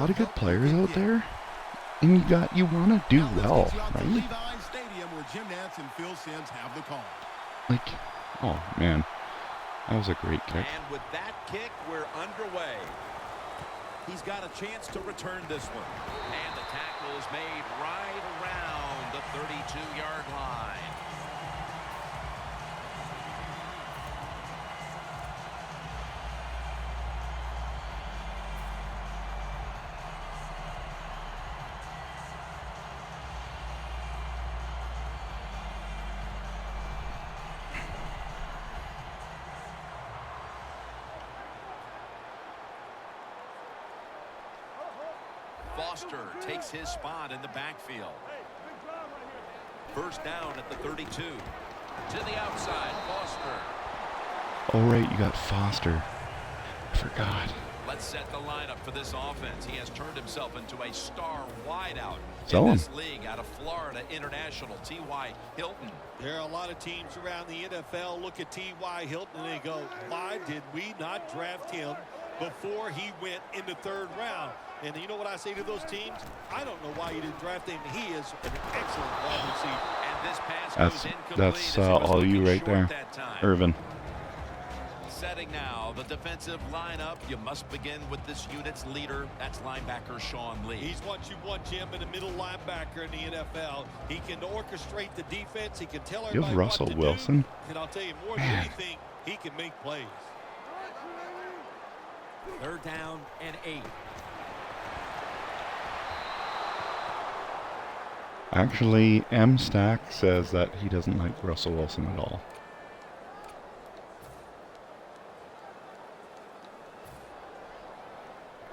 lot of good players out there, and you want to do well, right? Like, oh man, that was a great kick. And with that kick, we're underway. He's got a chance to return this one. And the tackle is made right around the 32-yard line. Foster takes his spot in the backfield. First down at the 32. To the outside, Foster. Oh, right, you got Foster. I forgot. Let's set the lineup for this offense. He has turned himself into a star wideout Sell in him. this league out of Florida International, T.Y. Hilton. There are a lot of teams around the NFL look at T.Y. Hilton and they go, why did we not draft him before he went in the third round? And you know what I say to those teams? I don't know why you didn't draft him. He is an excellent wide receiver. And this pass goes incomplete That's as he was all you looking right short there, that time. Irvin. Setting now the defensive lineup. You must begin with this unit's leader. That's linebacker Sean Lee. He's what you want, Jim, in a middle linebacker in the NFL. He can orchestrate the defense. He can tell everybody You have Russell what to Wilson? do. And I'll tell you, more than anything, he can make plays. Third down and 8. Actually, M Stack says that he doesn't like Russell Wilson at all.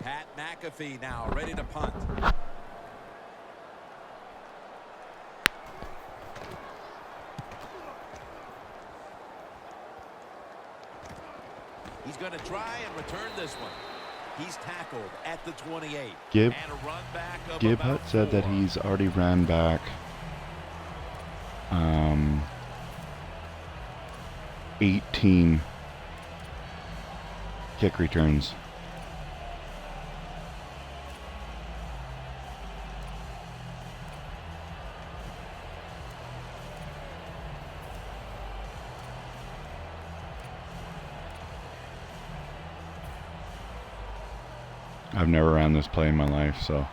Pat McAfee now ready to punt. He's going to try and return this one. He's tackled at the 28. Gibb Gibb had said that he's already ran back 18 kick returns. I've never ran this play in my life, so.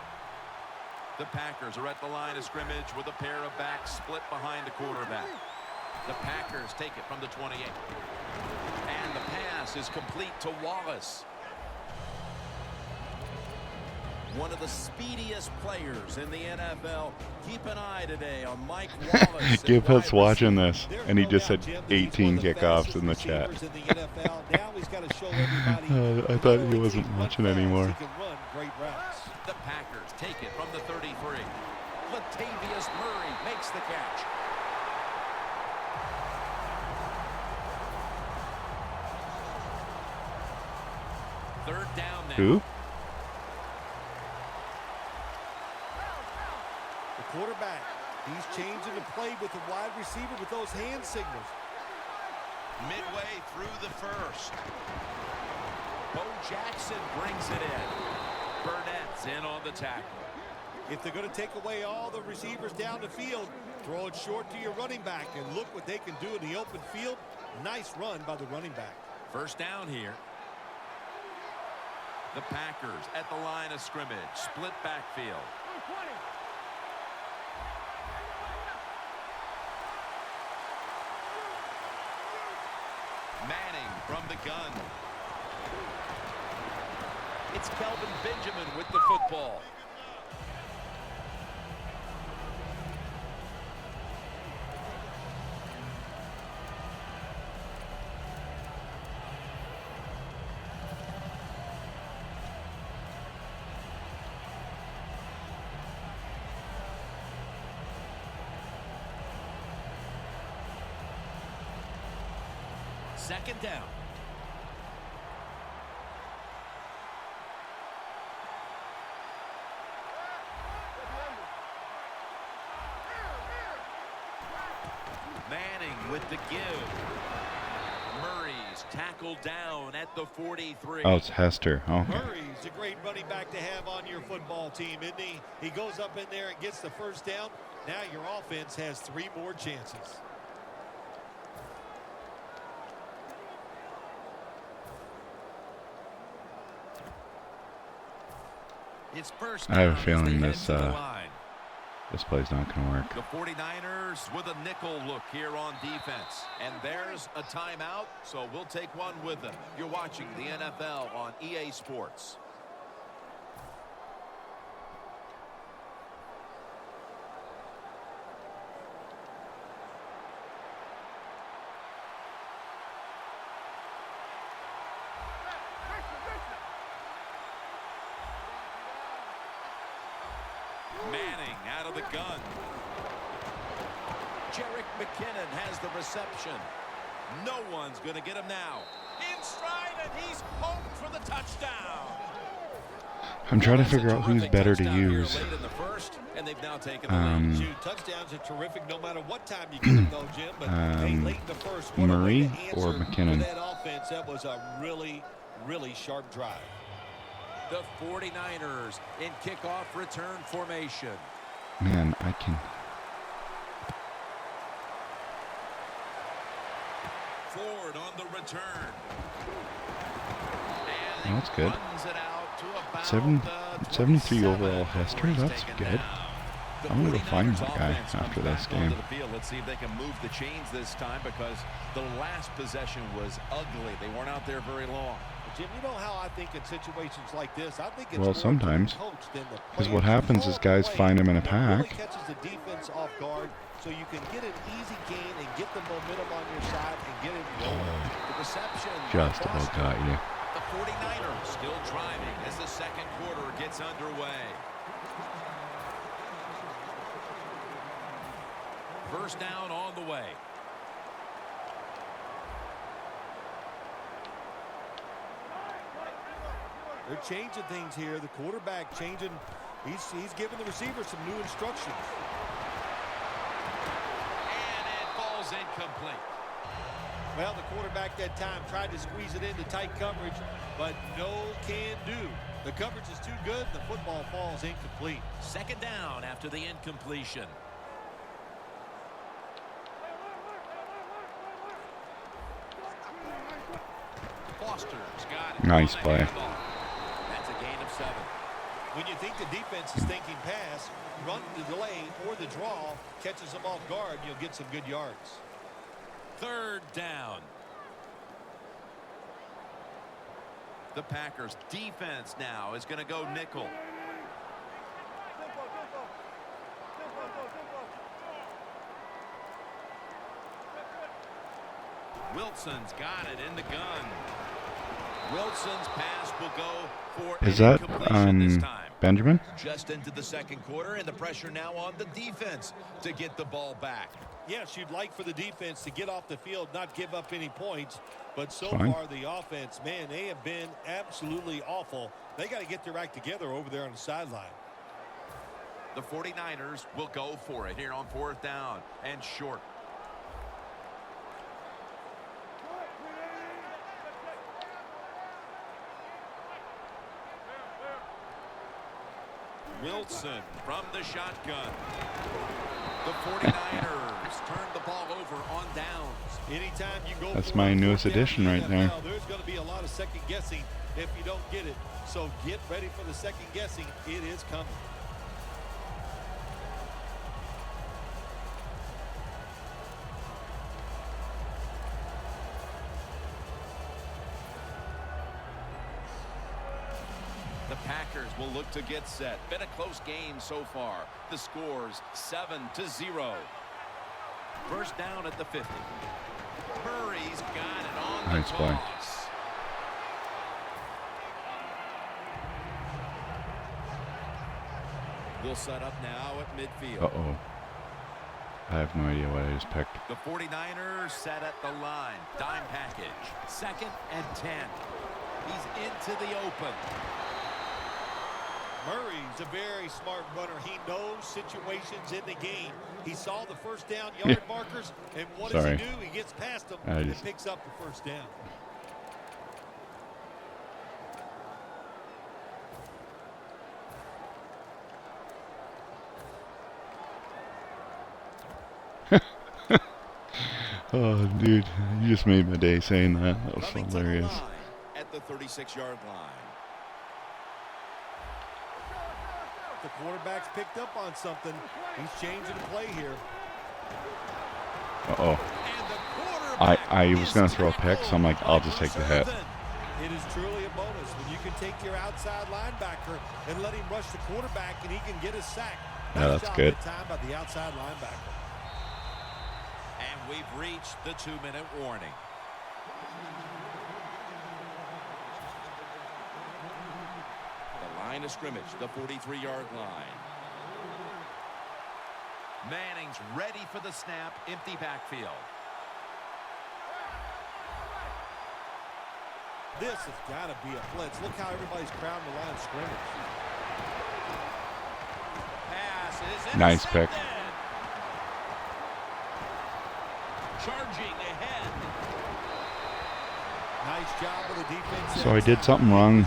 The Packers are at the line of scrimmage with a pair of backs split behind the quarterback. The Packers take it from the 28. And the pass is complete to Wallace. One of the speediest players in the NFL. Keep an eye today on Mike Wallace. Gibbs watching this, and he just said 18 kickoffs in the chat. I thought he wasn't watching anymore. The Packers take it from the 33. Latavius Murray makes the catch. Third down now. Who? The quarterback. He's changing the play with the wide receiver with those hand signals. Midway through the first. Bo Jackson brings it in. Burnett's in on the tackle. If they're going to take away all the receivers down the field, throw it short to your running back and look what they can do in the open field. Nice run by the running back. First down here. The Packers at the line of scrimmage. Split backfield. Manning from the gun. It's Kelvin Benjamin with the football. Second down. Manning with the give. Murray Murray's tackled down at the 43. Oh, it's Hester. Okay. Murray's a great running back to have on your football team, isn't he? He goes up in there and gets the first down. Now your offense has 3 more chances. It's first I have a down as feeling they head this to the line. this play's not going to work. The 49ers with a nickel look here on defense. And there's a timeout, so we'll take one with them. You're watching the NFL on EA Sports. Manning out of the gun. Jerick McKinnon has the reception. No one's going to get him now. In stride, and he's home for the touchdown. I'm trying to figure out who's better to use. Late in the first, and they've now taken the lead. Shoot, touchdowns are terrific no matter what time you get them, though, Jim. But hey, late in the first, what a way Murray to or answer McKinnon? that offense. That was a really, really sharp drive. The 49ers in kickoff return formation. Man, I can. Ford on the return. Oh, that's good. Runs it out to about 73 27, overall Hester. he's That's taken good. down. The I'm gonna go find 49ers that guy offense after comes this back game. onto the field. Let's see if they can move the chains this time, because the last possession was ugly. They weren't out there very long. Jim, you know how I think in situations like this, I think it's Well, more sometimes. the coach than the Because players. what happens is guys Play find him in a that really pack. catches the defense off guard, so you can get an easy gain and get the momentum on your side and get it rolling. The reception Just by about Boston. got you. The 49ers still driving as the second quarter gets underway. First down on the way. They're changing things here. The quarterback changing. He's giving the receiver some new instructions. And it falls incomplete. Well, the quarterback that time tried to squeeze it into tight coverage, but no can do. The coverage is too good. The football falls incomplete. Second down after the incompletion. Foster's got it. Nice On the play. handoff. That's a gain of 7. When you think the defense is thinking pass, run the delay or the draw catches them off guard, you'll get some good yards. Third down. The Packers defense now is going to go nickel. Wilson's got it in the gun. Wilson's pass will go for Is an that incompletion this time. Benjamin? Just into the second quarter, and the pressure now on the defense to get the ball back. Yes, you'd like for the defense to get off the field, not give up any points. But so Fine. far, the offense, man, they have been absolutely awful. They got to get their act together over there on the sideline. The 49ers will go for it here on fourth down and short. Wilson from the shotgun. The 49ers turn the ball over on downs. Anytime you go That's for my it, newest fourth down addition in the right there. NFL, there's going to be a lot of second guessing if you don't get it. So get ready for the second guessing. It is coming. The Packers will look to get set. Been a close game so far. The score's 7-0. First down at the 50. Murray's got it on Nice the play. toss. We'll set up now at midfield. Uh-oh. I have no idea what I just picked. The 49ers set at the line. Dime package. 2nd and 10. He's into the open. Murray's a very smart runner. He knows situations in the game. He saw the first down yard markers, and what does he do? He gets past them and picks up the first down. Oh, dude, you just made my day saying that. That was hilarious. At the 36-yard line. The quarterback's picked up on something. He's changing the play here. Uh-oh. I was going to throw a pick, so I'm like, I'll just take the hit. It is truly a bonus when you can take your outside linebacker and let him rush the quarterback and he can get a sack. Yeah, that's good. Time by the outside linebacker. And we've reached the 2-minute warning. The line of scrimmage, the 43-yard line. Manning's ready for the snap, empty backfield. This has got to be a blitz. Look how everybody's crowding the line of scrimmage. Pass is nice pick. Charging ahead. Nice job of the defense. So I did something wrong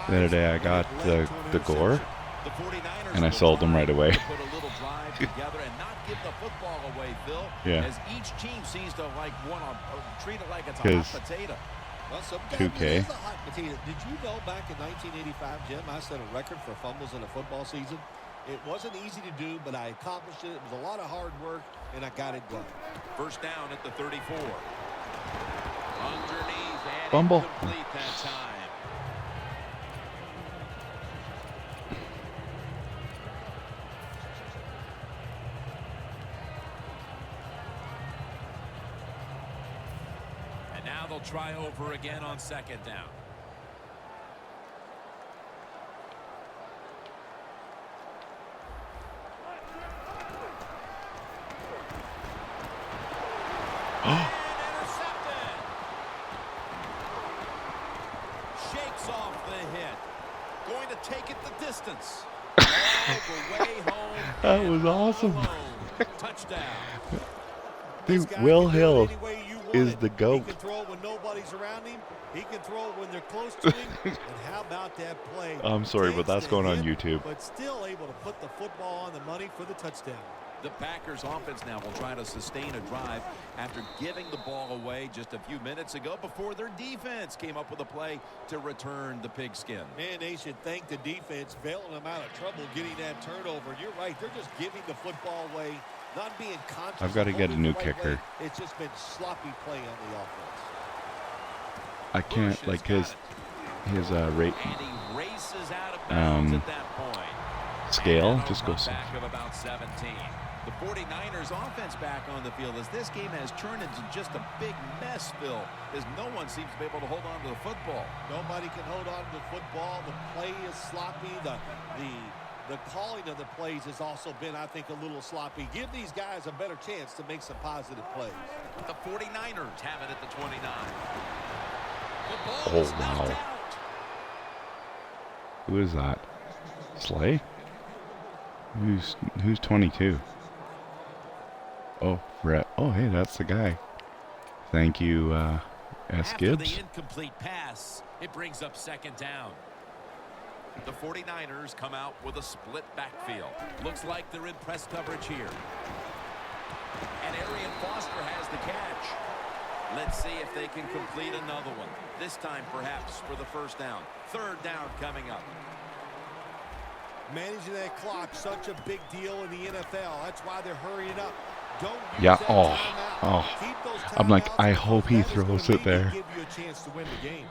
the other day. I got the gore, and I sold them right away. Put a little drive together and not give the football away, Phil. Yeah. As each team seems to treat it like it's a hot potato. Well, 2K. It is a hot potato. Did you know back in 1985, Jim, I set a record for fumbles in a football season? It wasn't easy to do, but I accomplished it. It was a lot of hard work, and I got it done. First down at the 34. Underneath and Fumble. incomplete that time. And now they'll try over again on second down. Intercepted. Shakes off the hit. Going to take it the distance. All the way home. That was awesome. Touchdown. Dude, Will Hill is the GOAT. He can throw when nobody's around him. He can throw when they're close to him. And how about that play? I'm sorry, but that's going on YouTube. But still able to put the football on the money for the touchdown. The Packers offense now will try to sustain a drive after giving the ball away just a few minutes ago before their defense came up with a play to return the pigskin. Man, they should thank the defense bailing them out of trouble getting that turnover. You're right. They're just giving the football away, not being conscious. I've got to get a new kicker. It's just been sloppy play on the offense. I can't, like, his rate And he races out of bounds at that point. scale just goes. Back of about 17. The 49ers offense back on the field as this game has turned into just a big mess, Phil, as no one seems to be able to hold on to the football. Nobody can hold on to the football. The play is sloppy. The calling of the plays has also been, I think, a little sloppy. Give these guys a better chance to make some positive plays. The 49ers have it at the 29. The Oh, ball is knocked wow. out. Who is that? Slay? Who's 22? Oh, Brett. Oh, hey, that's the guy. Thank you, S. After Gibbs. the incomplete pass, it brings up second down. The 49ers come out with a split backfield. Looks like they're in press coverage here. And Arian Foster has the catch. Let's see if they can complete another one. This time, perhaps, for the first down. Third down coming up. Managing that clock, such a big deal in the NFL. That's why they're hurrying up. Don't use Yeah, that oh, timeout. oh. Keep those I'm like, timeouts I because hope he that is gonna throws it maybe there. give you a chance to win the game.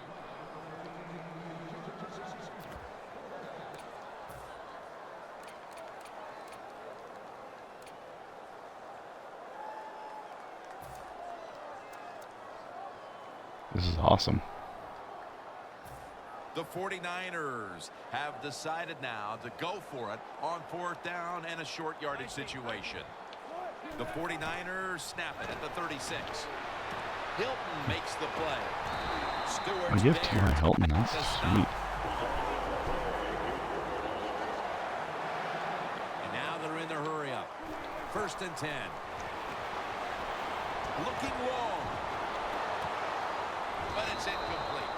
This is awesome. The 49ers have decided now to go for it on fourth down and a short yardage situation. The 49ers snap it at the 36. Hilton makes the play. Oh, you have T.Y. Hilton. That's sweet. First and 10. Looking long. But it's incomplete.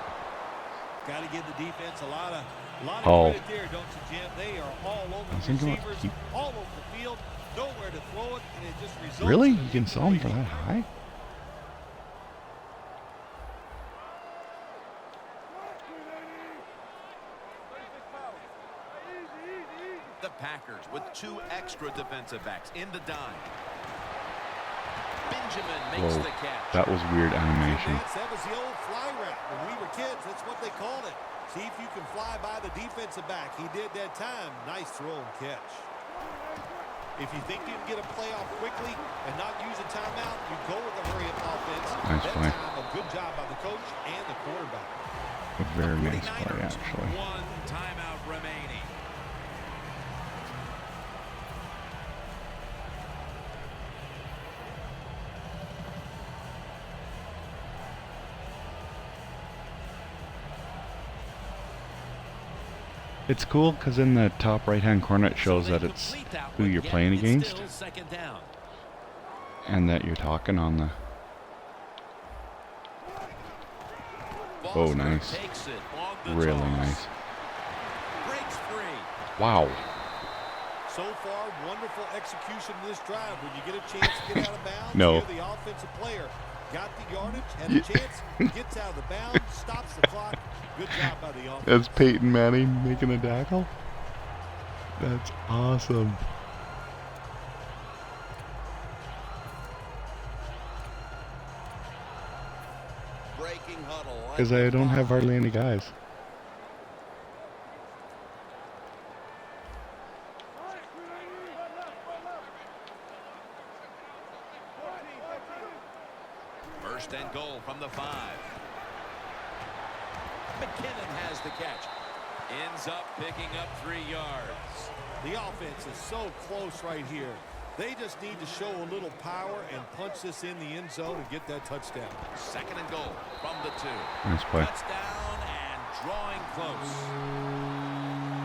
Got to give the defense a lot of Oh. credit there, don't you, Jim? They are all over I was the thinking about receivers, all over the field, nowhere to throw it, and it just results Really? in You can sell them for that high? The Packers with 2 extra defensive backs in the dime. Benjamin makes Whoa, the catch. that was weird animation. That was the old fly route. When we were kids, that's what they called it. See if you can fly by the defensive back. He did that time. Nice throw and catch. If you think you can get a play off quickly and not use a timeout, you go with a hurry-up offense. Nice that play. time, a good job by the coach and the quarterback. A very The nice play, 49ers, actually. 1 timeout remaining. It's cool because in the top right-hand corner it shows So they that it's complete that who one, you're yet playing it's against still second down. and that you're talking on the... Oh, Foster nice. takes it on the Really toss. nice. Breaks free. Wow. So far, wonderful execution in this drive. When you get a chance to get out of bounds, No. you're the offensive player. Got the yardage, had a chance, gets out of the bounds, stops the clock. Good job by the offense. That's Peyton Manning making a tackle? That's awesome. Breaking huddle. Because I don't have hardly any guys. First and goal from the 5. McKinnon has the catch. Ends up picking up 3 yards. The offense is so close right here. They just need to show a little power and punch this in the end zone and get that touchdown. Second and goal from the 2. Nice play. Touchdown and drawing close.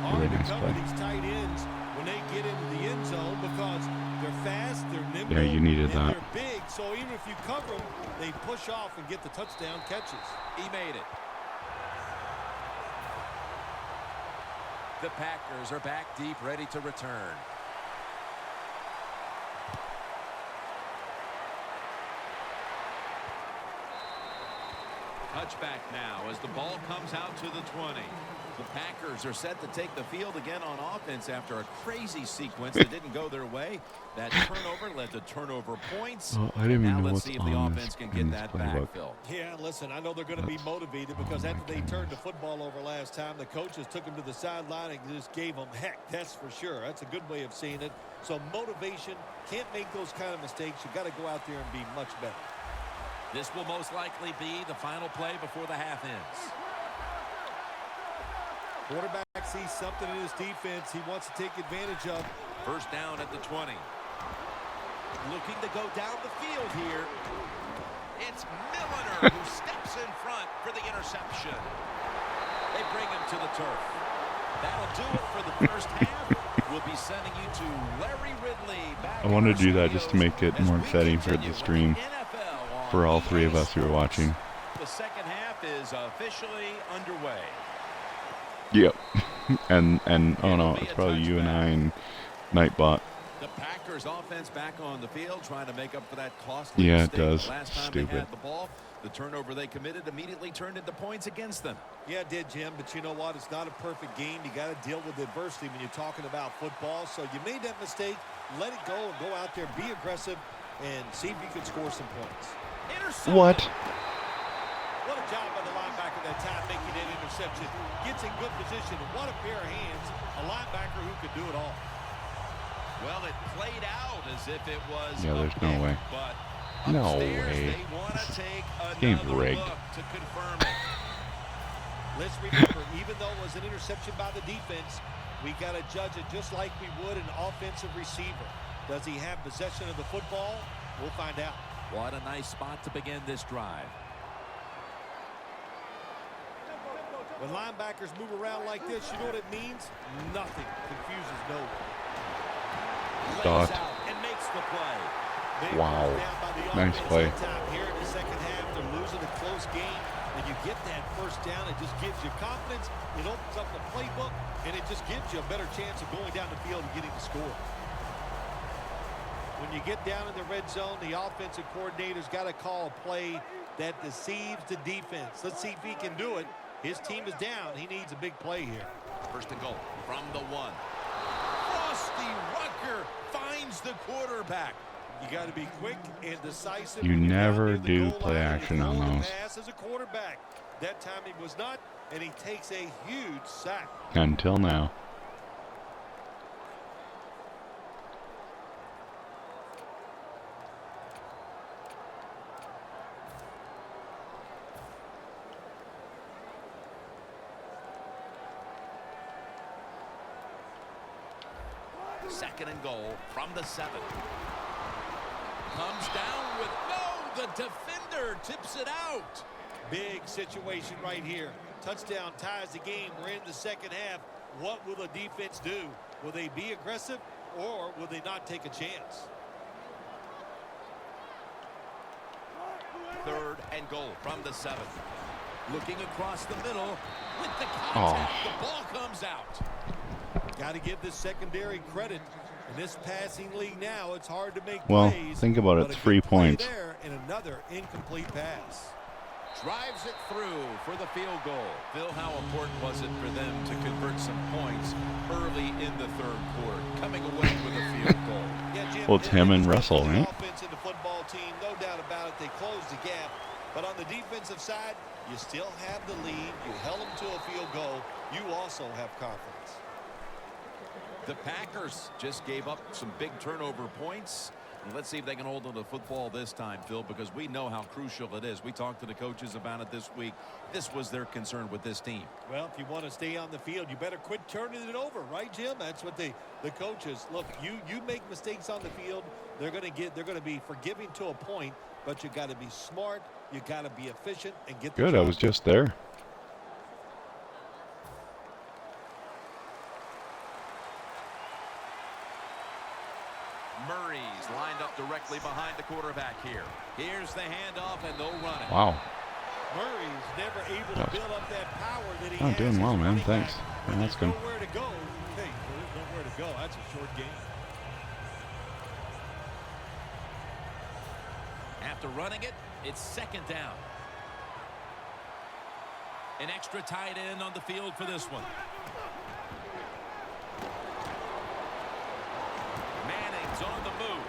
Hard Really to nice cover play. these tight ends when they get into the end zone because they're fast, they're nimble, Yeah, you needed and that. they're big. So even if you cover them, they push off and get the touchdown catches. He made it. The Packers are back deep, ready to return. Touchback now as the ball comes out to the 20. The Packers are set to take the field again on offense after a crazy sequence that didn't go their way. That turnover led to turnover points. Oh, I didn't even Now know let's what's see if the on offense this, can in get this that playbook. backfill. Yeah, listen, I know they're going to be motivated because after they turned the football over last time, the coaches took them to the sideline and just gave them heck. That's for sure. That's a good way of seeing it. So motivation, can't make those kind of mistakes. You got to go out there and be much better. This will most likely be the final play before the half ends. Quarterback sees something in his defense he wants to take advantage of. First down at the 20. Looking to go down the field here. It's Milliner who steps in front for the interception. They bring him to the turf. That'll do it for the first half. We'll be sending you to Larry Ridley back I want to in our do that just to make it studios more as we exciting for continue the with stream NFL on for all 3 of EA us who are Sports. watching. The second half is officially underway. Yep. and oh no, it's probably you and I and Nightbot. The Packers offense back on the field trying to make up for that costly Yeah, it mistake does. the last time Stupid. they had the ball. The turnover they committed immediately turned into points against them. Yeah, it did, Jim, but you know what? It's not a perfect game. You got to deal with adversity when you're talking about football. So you made that mistake. Let it go and go out there, be aggressive, and see if you can score some points. Intercepted. What? What a job by the linebacker that time making that interception. Gets in good position. What a pair of hands. A linebacker who could do it all. Well, it played out as if it was Yeah, there's no way. But No upstairs, way. They want to take game's another rigged. look to confirm it. Let's remember, even though it was an interception by the defense, we got to judge it just like we would an offensive receiver. Does he have possession of the football? We'll find out. What a nice spot to begin this drive. When linebackers move around like this, you know what it means? Nothing. Confuses no one. Dot. Lays out and makes the play. Big Wow. first down by the Nice offense play. that time. Here in the second half, they're losing a close game, and you get that first down. It just gives you confidence. It opens up the playbook, and it just gives you a better chance of going down the field and getting the score. When you get down in the red zone, the offensive coordinator's got to call a play that deceives the defense. Let's see if he can do it. His team is down. He needs a big play here. First and goal from the 1. Frosty Rucker finds the quarterback. You got to be quick and decisive. You when you're never down near the do goal play line and action you're on throwing the those. pass as a quarterback. That time he was not, and he takes a huge sack. Until now. Second and goal from the 7. Comes down with the defender tips it out. Big situation right here. Touchdown ties the game. We're in the second half. What will the defense do? Will they be aggressive, or will they not take a chance? Third and goal from the 7. Looking across the middle with the contact. The ball comes out. Got to give this secondary credit. In this passing league now, it's hard to make Well, plays. think about it. but a 3 good play points. there and another incomplete pass. Drives it through for the field goal. Phil, how important was it for them to convert some points early in the third quarter, coming away with a field goal? Yeah, Jim, Well, Tim and Russell, the right? offense and the football team, no doubt about it. They closed the gap. But on the defensive side, you still have the lead. You held them to a field goal. You also have confidence. The Packers just gave up some big turnover points. And let's see if they can hold on to football this time, Phil, because we know how crucial it is. We talked to the coaches about it this week. This was their concern with this team. Well, if you want to stay on the field, you better quit turning it over, right, Jim? That's what the coaches look. You make mistakes on the field, they're going to be forgiving to a point, but you got to be smart, you got to be efficient, and get the Good, I job was done. just there. Murray's lined up directly behind the quarterback here. Here's the handoff, and they'll run it. Wow. Murray's never able to build up that power that he Oh, has. doing as well, a man. running Thanks. back. Yeah, When that's there's good. nowhere to go. Hey, there's nowhere to go. That's a short game. After running it, it's second down. An extra tight end on the field for this one. Manning's on the move.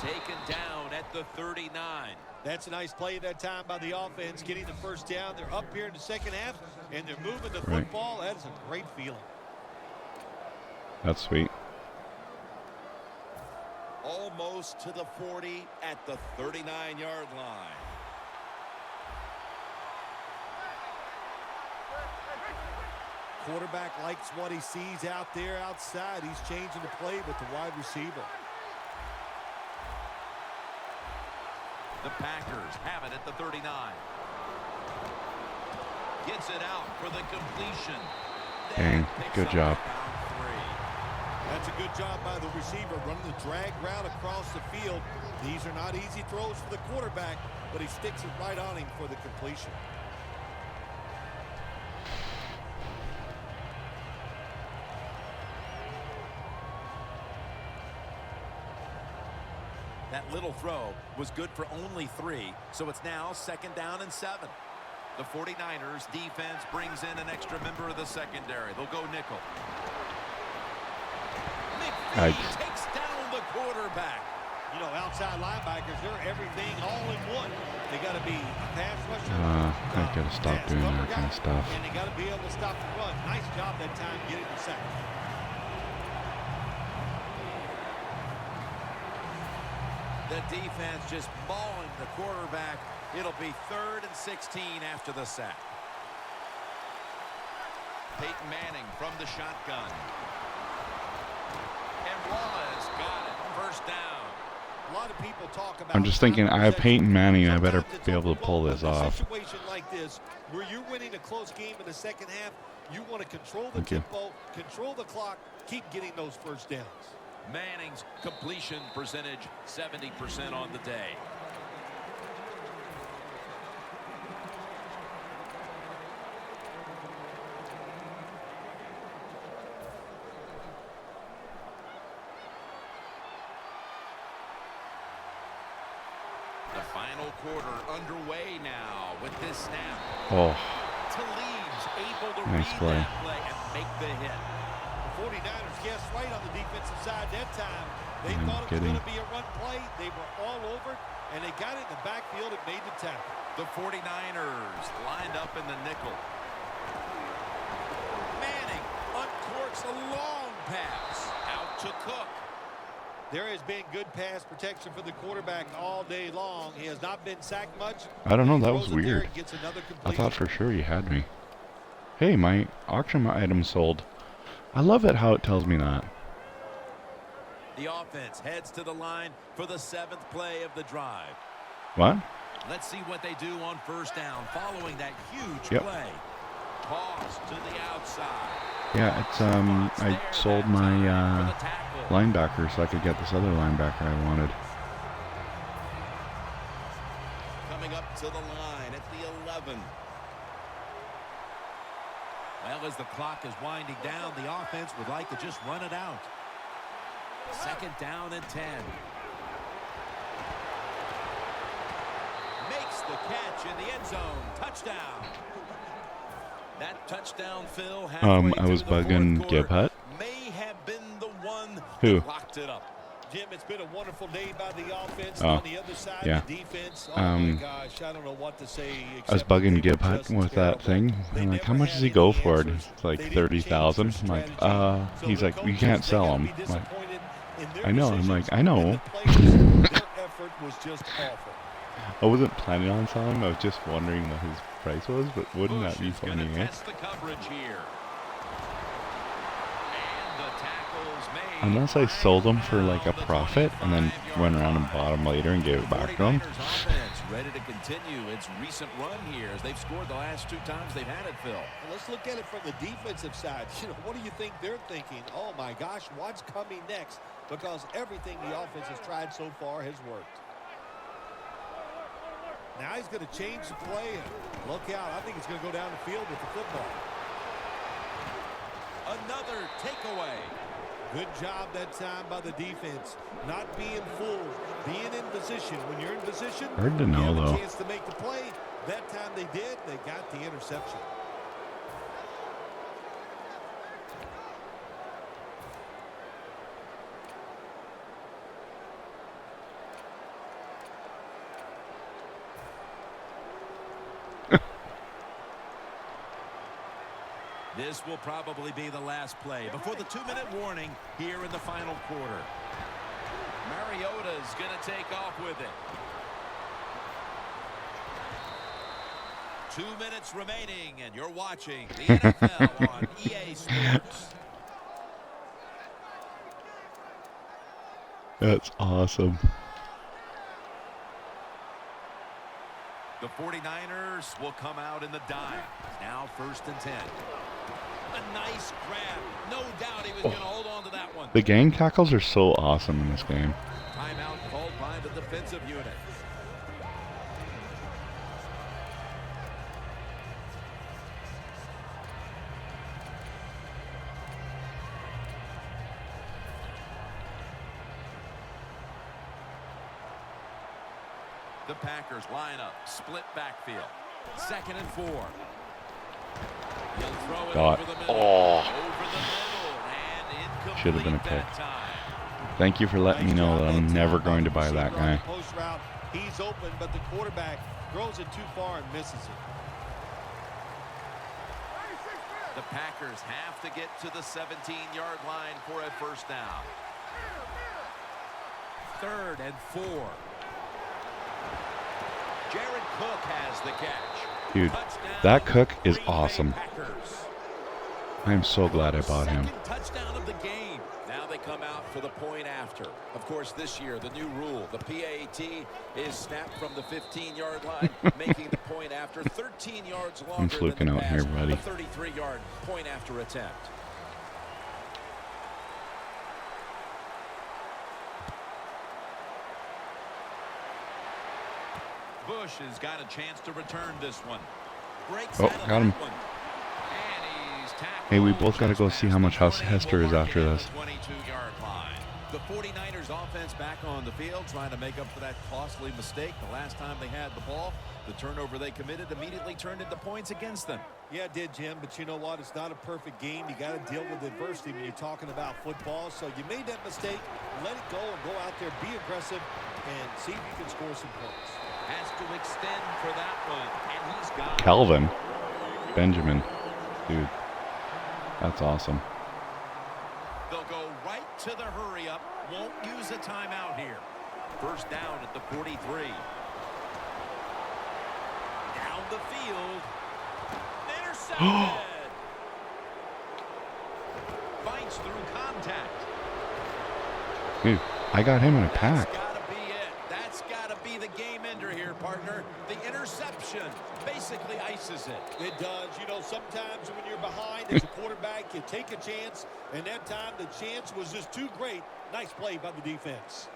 Taken down at the 39. That's a nice play that time by the offense, getting the first down. They're up here in the second half, and they're moving the Right. football. That is a great feeling. That's sweet. Almost to the 40 at the 39-yard line. Quarterback likes what he sees out there outside. He's changing the play with the wide receiver. The Packers have it at the 39. Gets it out for the completion. Dang, Picks good up job. about 3. That's a good job by the receiver, running the drag route across the field. These are not easy throws for the quarterback, but he sticks it right on him for the completion. That little throw was good for only 3, so it's now second down and 7. The 49ers defense brings in an extra member of the secondary. They'll go nickel. McPhee takes down the quarterback. You know, outside linebackers, they're everything all in one. They got to be a pass rusher. I gotta stop pass doing cover that kind guy, of stuff. And they got to be able to stop the run. Nice job that time getting the sack. The defense just mauling the quarterback. It'll be 3rd and 16 after the sack. Peyton Manning from the shotgun. And Wallace got it. First down. A lot of people talk about. I'm just thinking, I have Peyton Manning. I better be able to pull this In a off. situation like this, where you're winning a close game in the second half, you want to control the Thank you. tempo, control the clock, keep getting those first downs. Manning's completion percentage, 70% on the day. The final quarter underway now with this snap. Oh, Talib's able to nice read play. that play and make the hit. The 49ers guessed right on the defensive side that time. They I'm thought it was kidding. going to be a run play. They were all over it, and they got it in the backfield and made the tackle. The 49ers lined up in the nickel. Manning uncorks a long pass out to Cook. There has been good pass protection for the quarterback all day long. He has not been sacked much. I don't know, He that throws was it there weird. and gets another I completion. thought for sure you had me. Hey, my auction item sold. I love it how it tells me that. The offense heads to the line for the 7th play of the drive. What? Let's see what they do on first down following that huge Yep. play. Toss to the outside. Yeah, it's I sold my linebacker so I could get this other linebacker I wanted. Coming up to the line at the 11. Well, as the clock is winding down, the offense would like to just run it out. 2nd down and 10. Makes the catch in the end zone. Touchdown. That touchdown, Phil, halfway I was through the bugging fourth quarter, Gibhut. may have been the one Who? that locked it up. Jim, it's been a wonderful day by the offense. Oh, On the other side, yeah. the defense. Oh, my Um, gosh. I don't know what to say. I was except bugging they were Gibhut just with that terrible. thing. They I'm like, how never much had does he any go for? answers. It's like They didn't change 30,000. their I'm like, strategy. So he's the like, we coaches, can't they sell gotta him. be I'm like, disappointed in their I know. I'm decisions, like, I and know. the players, their effort was just awful. I wasn't planning on selling him. I was just wondering what his price was, but wouldn't that be Bush is gonna funny, eh? test the coverage here. And the tackle's made. Unless I sold him for Right like a around the profit and then 25-yard went around and line. bought him later and gave it back to him. 49ers offense ready to continue its recent run here as they've scored the last 2 times they've had it, Phil. Well, let's look at it from the defensive side. You know, what do you think they're thinking? Oh, my gosh, what's coming next? Because everything the offense has tried so far has worked. Now he's going to change the play. And look out. I think he's going to go down the field with the football. Another takeaway. Good job that time by the defense. Not being fooled. Being in position. When you're in position, Hard to know, you have though. a chance to make the play. That time they did. They got the interception. This will probably be the last play before the 2-minute warning here in the final quarter. Mariota's going to take off with it. 2 minutes remaining, and you're watching the NFL on EA Sports. That's awesome. The 49ers will come out in the dime. Now 1st and 10. A nice grab. No doubt he was going to hold on to that one. The gang tackles are so awesome in this game. Timeout called by the defensive unit. The Packers line up, split backfield. 2nd and 4. He'll throw it Got- over the middle. oh. Over the middle and incomplete Should have been a that pick. time. Thank you for letting me know that I'm never going to buy that guy. Post route, he's open, but the quarterback throws it too far and misses it. The Packers have to get to the 17-yard line for a 1st down. 3rd and 4. Jared Cook has the catch. Dude, Touchdown, that Cook is Green Bay awesome. Packers. I'm so glad I bought him. Second touchdown of the game. Now they come out for the point after. Of course, this year, the new rule, the PAT is snapped from the 15-yard line, making the point after 13 yards longer fluking than the out pass, here, buddy. a 33-yard point after attempt. Bush has got a chance to return this one. Breaks Oh, out of got him. that one. And he's tackled Hey, we both got to just go see past how the much 20. Hester We'll is mark after it at this. the 22-yard line. The 49ers offense back on the field trying to make up for that costly mistake. The last time they had the ball, the turnover they committed immediately turned into points against them. Yeah, it did, Jim, but you know what? It's not a perfect game. You got to deal with adversity when you're talking about football. So you made that mistake. Let it go and go out there, be aggressive, and see if you can score some points. Has to extend for that one, and he's got Calvin. Benjamin. Dude. That's awesome. They'll go right to the hurry up. Won't use a timeout here. First down at the 43. Down the field. Intercepted. Fights through contact. Dude, I got him in a pack. That's got to be it. That's got to be the game ender here, partner. The interception basically ices it. It does. You know, sometimes when you're behind as a quarterback, you take a chance, and that time the chance was just too great. Nice play by the defense.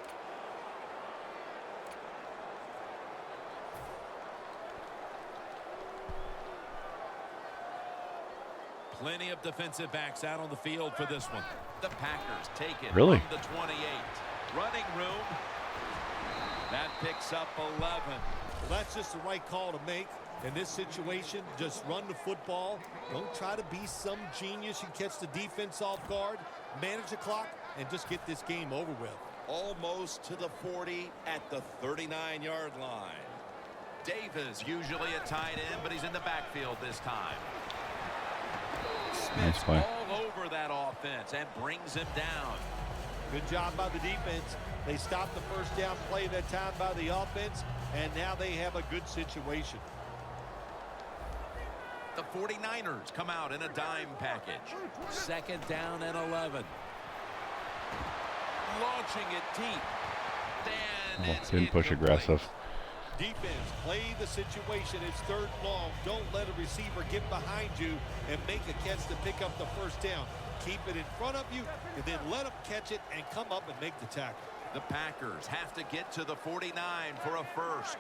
Plenty of defensive backs out on the field for this one. The Packers take it Really? from the 28. Running room. That picks up 11. Well, that's just the right call to make. In this situation, just run the football. Don't try to be some genius. You catch the defense off guard, manage the clock, and just get this game over with. Almost to the 40 at the 39-yard line. Davis, usually a tight end, but he's in the backfield this time. Nice Smith's play. all over that offense and brings him down. Good job by the defense. They stopped the first down play that time by the offense, and now they have a good situation. The 49ers come out in a dime package. Second down and 11. Launching it deep. Oh, Then it's didn't push incomplete. aggressive. Defense, play the situation. It's third and long. Don't let a receiver get behind you and make a catch to pick up the first down. Keep it in front of you, and then let them catch it and come up and make the tackle. The Packers have to get to the 49 for a first.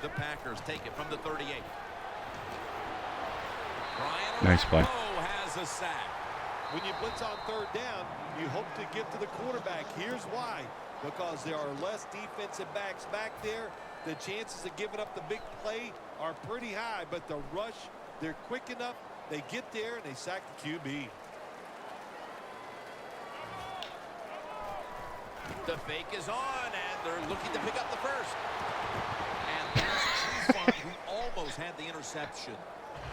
The Packers take it from the 38. Brian Nice play. Arakpo has a sack. When you blitz on third down, you hope to get to the quarterback. Here's why. Because there are less defensive backs back there. The chances of giving up the big play are pretty high, but the rush, they're quick enough. They get there, and they sack the QB. The fake is on, and they're looking to pick up the first. And there's Trufant, who almost had the interception.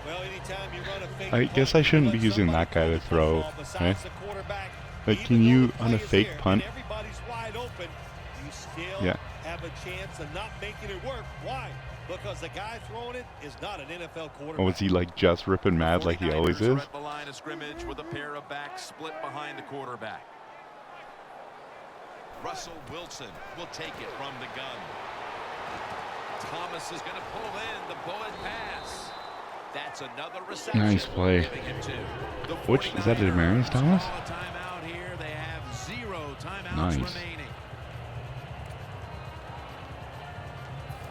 Well, anytime you run a fake I guess I shouldn't be using that guy to throw. Eh? Like, can you, on a fake punt? Everybody's wide open. You still have a chance of not making it work. Why? Because the guy throwing it is not an NFL quarterback. Oh, was he like just ripping mad like he always 49ers is? are at the line of scrimmage with a pair of backs split behind the quarterback. Russell Wilson will take it from the gun. Thomas is going to pull in the bullet pass. That's another reception. Nice play. Giving it to the Which is that? A Demarius Thomas? Call a timeout here. They have 0 timeouts Nice. remaining.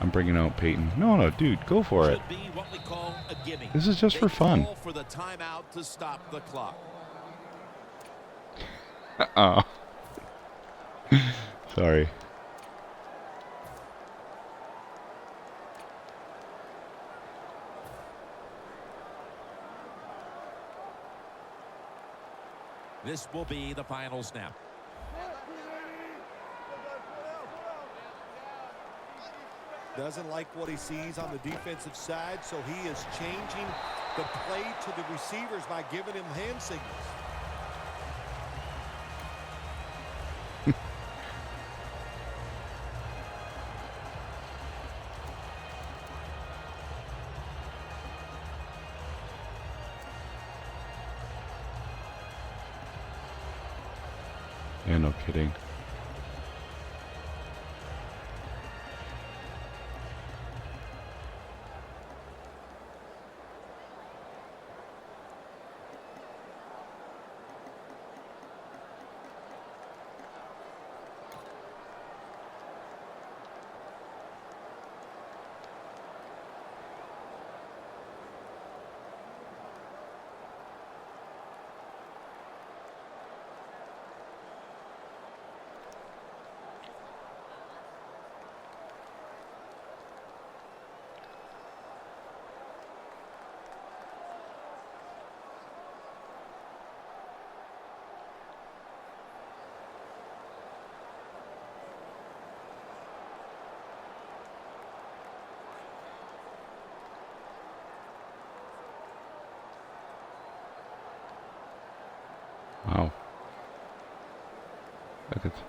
I'm bringing out Peyton. No, dude, go for it. Should be what we call a gimme. This is just They for fun. call for the timeout to stop the clock. Oh. Sorry. This will be the final snap. Doesn't like what he sees on the defensive side, so he is changing the play to the receivers by giving him hand signals. Yeah, no kidding. Look at.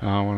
I want